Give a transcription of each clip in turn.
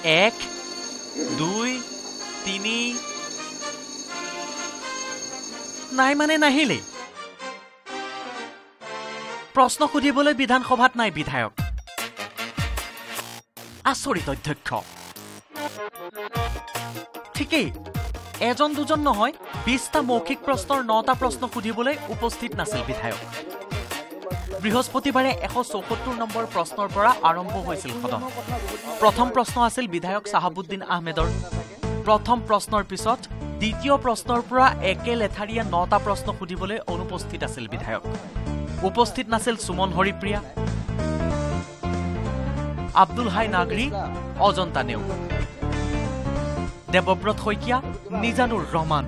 1 2 3 নাই মানে নাহিলে প্ৰশ্ন সুধিবলৈ বিধানসভাত নাই বিধায়ক আচৰিত অধ্যক্ষ ঠিকই এজন দুজন নহয় 20টা মৌখিক প্ৰশ্নৰ 9টা প্ৰশ্ন সুধিবলৈ উপস্থিত নাছিল বিধায়ক বৃহস্পতিবাৰে 174 নম্বৰ প্ৰশ্নৰ পৰা আৰম্ভ হৈছিল সদন প্ৰথম প্ৰশ্ন আছিল বিধায়ক সাহাবুদ্দিন আহমেদৰ প্ৰথম প্ৰশ্নৰ পিছত দ্বিতীয় প্ৰশ্নৰ পৰা একে লেথাৰিয়া 9টা প্ৰশ্ন সুধিবলৈ অনুপস্থিত আছিল বিধায়ক উপস্থিত নাছিল সুমন হৰিপ্ৰিয়া আব্দুল হাই নাগৰি অজন্তা নেও দেৱব্ৰত শইকীয়া নিজানুৰ ৰহমান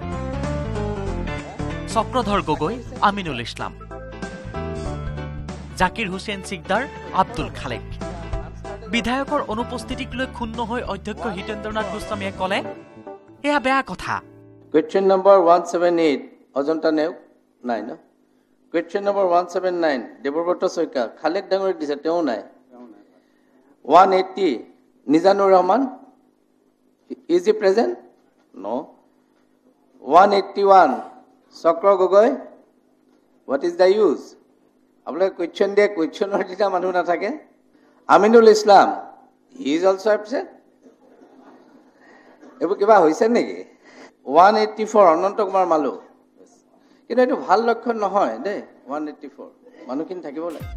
চক্ৰধৰ গগৈ আমিনুল ইছলাম জাকিৰ হুছেইন সিকদাৰ আব্দুল খালেক বিধায়কৰ অনুপস্থিতিক লৈ ক্ষুণ্ণ হৈ অধ্যক্ষ হিতেন্দ্ৰনাথ গোস্বামীয়ে ক'লে এয়া বেয়া কথা Question number 178 অজন্তা নেও নাই ন Question number 179 দেৱব্ৰত শইকীয়া খালেক ডাঙৰীক দিছে তেও নাই 180 নিজানুৰ Rahman Is he present? No. 181 চক্ৰ Gogoi What is the use? আপোনালোকে question দিয়ে questioner দিটা মানুহ নাথাকে Aminul Islam He is also absent. এইবোৰ কিবা হৈছে নেকি 184 অনন্ত কুমাৰ মালু কিন্তু এইটো ভাল লক্ষণ নহয় দেই 184 মানুহখিনি থাকিব লাগে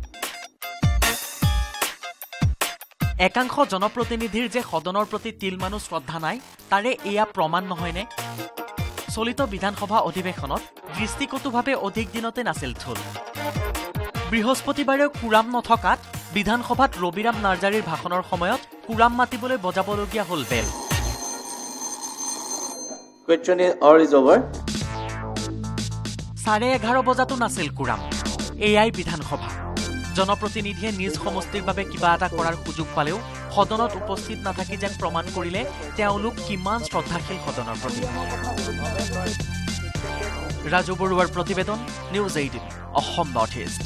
একাংশ জনপ্ৰতিনিধিৰ যে সদনৰ প্ৰতি তিলমানো শ্ৰদ্ধা নাই তাৰে এয়া প্ৰমাণ নহয়নে চলিত বিধানসভা অধিৱেশনত দৃষ্টিকটুভাৱে অধিক দিনতে নাছিল থল বৃহস্পতিবাৰে কুৰাম নথকাত বিধানসভাত ৰবিৰাম নাৰ্জাৰীৰ ভাষণৰ সময়ত কুৰাম মাতিবলৈ বজাবলগীয়া হ'ল বেল Question is over. 11:30 বজাতো নাছিল কুৰাম এয়াই বিধানসভা জনপ্ৰতিনিধিয়ে নিজ সমষ্টিৰ বাবে কিবা এটা কৰাৰ সুযোগ পালেও সদনত উপস্থিত নাথাকি যেন প্ৰমাণ কৰিলে তেওঁলোক কিমান শ্ৰদ্ধাশীল সদনৰ প্ৰতি ৰাজু বৰুৱাৰ প্ৰতিবেদন নিউজ 18 অসম নৰ্থ ইষ্ট